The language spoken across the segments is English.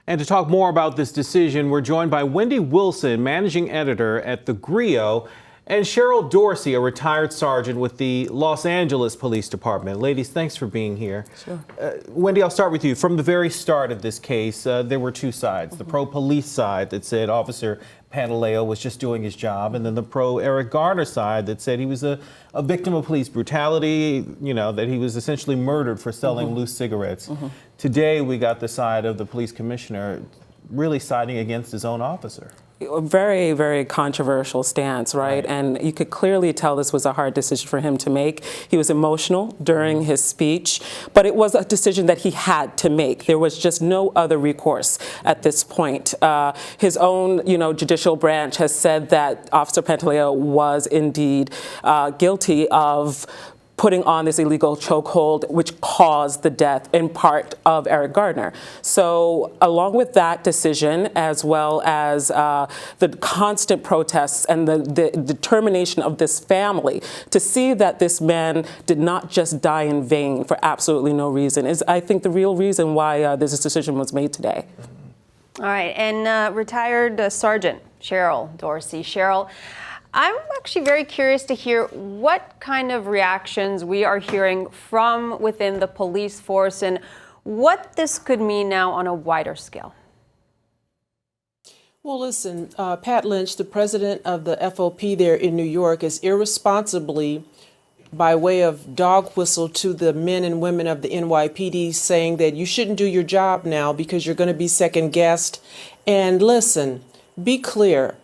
And to talk more about this decision, we're joined by Wendy Wilson, managing editor at The Grio, and Cheryl Dorsey, a retired sergeant with the Los Angeles Police Department. Ladies, thanks for being here. Sure. Wendy, I'll start with you. From the very start of this case, there were two sides. The pro-police side that said Officer Pantaleo was just doing his job, and then the pro-Eric Garner side that said he was a victim of police brutality, you know, that he was essentially murdered for selling loose cigarettes. Today, we got the side of the police commissioner really siding against his own officer. A very, very controversial stance, right? And you could clearly tell this was a hard decision for him to make. He was emotional during his speech, but it was a decision that he had to make. There was just no other recourse at this point. His own, judicial branch has said that Officer Pantaleo was indeed guilty of putting on this illegal chokehold, which caused the death in part of Eric Garner. So along with that decision, as well as the constant protests and the determination of this family to see that this man did not just die in vain for absolutely no reason, is, I think, the real reason why this decision was made today. All right, and retired Sergeant Cheryl Dorsey. Cheryl, I'm actually very curious to hear what kind of reactions we are hearing from within the police force and what this could mean now on a wider scale. Well, listen, Pat Lynch, the president of the FOP there in New York, is irresponsibly, by way of dog whistle to the men and women of the NYPD, saying that you shouldn't do your job now because you're going to be second guessed. And listen, be clear.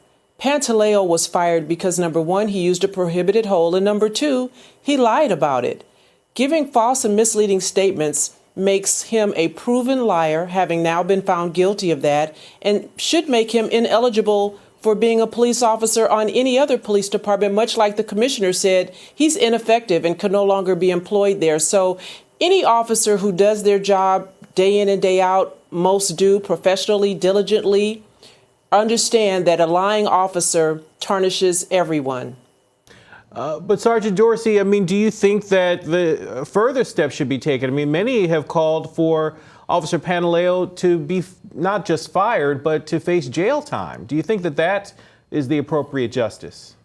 Pantaleo was fired because, number one, he used a prohibited hold, and number two, he lied about it. Giving false and misleading statements makes him a proven liar, having now been found guilty of that, and should make him ineligible for being a police officer on any other police department. Much like the commissioner said, he's ineffective and can no longer be employed there. So any officer who does their job day in and day out, most do professionally, diligently, understand that a lying officer tarnishes everyone. But Sergeant Dorsey, I mean, do you think that the further steps should be taken? I mean, many have called for Officer Pantaleo to be not just fired, but to face jail time. Do you think that that is the appropriate justice?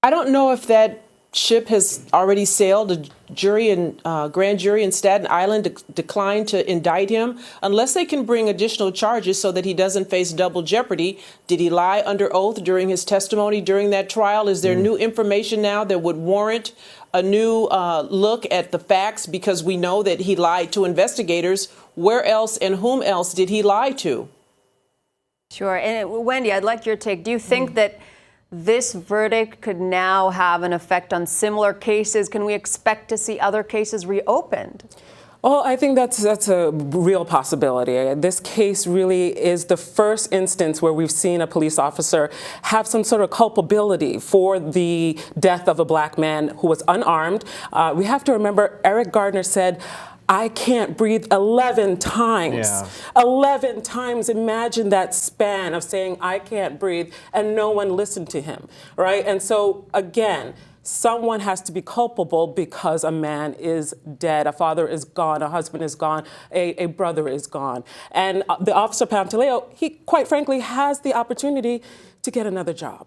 I don't know if that ship has already sailed. A jury and grand jury in Staten Island declined to indict him unless they can bring additional charges so that he doesn't face double jeopardy. Did he lie under oath during his testimony during that trial? Is there new information now that would warrant a new look at the facts? Because we know that he lied to investigators. Where else and whom else did he lie to? Sure. And Wendy, I'd like your take. Do you think that this verdict could now have an effect on similar cases? Can we expect to see other cases reopened? Well, I think that's a real possibility. This case really is the first instance where we've seen a police officer have some sort of culpability for the death of a black man who was unarmed. We have to remember Eric Garner said, "I can't breathe," 11 times. Yeah. 11 times. Imagine that span of saying, "I can't breathe," and no one listened to him, right? And so, again, someone has to be culpable because a man is dead, a father is gone, a husband is gone, a brother is gone. And the Officer Pantaleo, he quite frankly has the opportunity to get another job.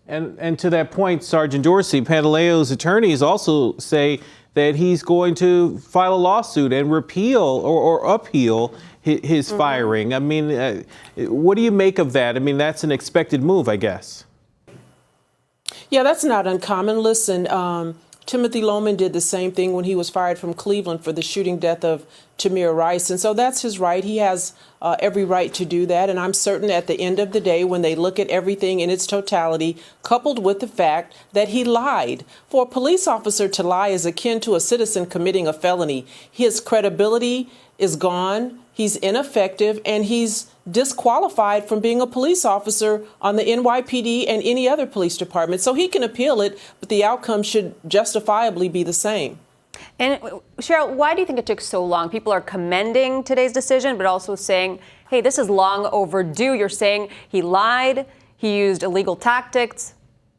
And to that point, Sergeant Dorsey, Pantaleo's attorneys also say that he's going to file a lawsuit and repeal or upheal his firing. I mean, what do you make of that? I mean, that's an expected move, I guess. Yeah, that's not uncommon. Listen, Timothy Loman did the same thing when he was fired from Cleveland for the shooting death of C.R.A.S.H. And so that's his right. He has every right to do that. And I'm certain at the end of the day, when they look at everything in its totality, coupled with the fact that he lied, for a police officer to lie is akin to a citizen committing a felony. His credibility is gone. He's ineffective, and he's disqualified from being a police officer on the NYPD and any other police department. So he can appeal it, but the outcome should justifiably be the same. And Cheryl, why do you think it took so long? People are commending today's decision, but also saying, hey, this is long overdue. You're saying he lied, he used illegal tactics.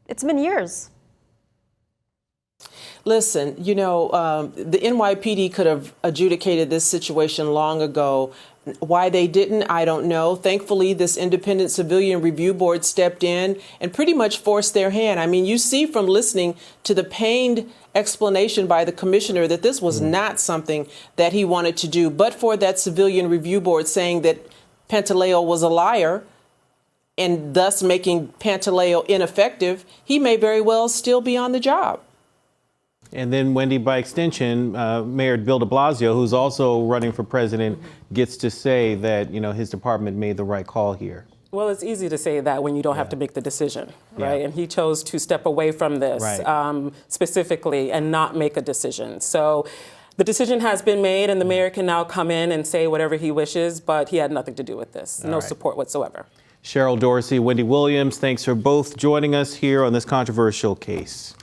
It's been years. Listen, the NYPD could have adjudicated this situation long ago. Why they didn't, I don't know. Thankfully, this independent civilian review board stepped in and pretty much forced their hand. I mean, you see from listening to the pained explanation by the commissioner that this was not something that he wanted to do, but for that civilian review board saying that Pantaleo was a liar and thus making Pantaleo ineffective, he may very well still be on the job. And then, Wendy, by extension, Mayor Bill de Blasio, who's also running for president, gets to say that, you know, his department made the right call here. Well, it's easy to say that when you don't have to make the decision, right? And he chose to step away from this specifically and not make a decision. So the decision has been made, and the mayor can now come in and say whatever he wishes, but he had nothing to do with this. No support whatsoever. Cheryl Dorsey, Wendy Williams, thanks for both joining us here on this controversial case.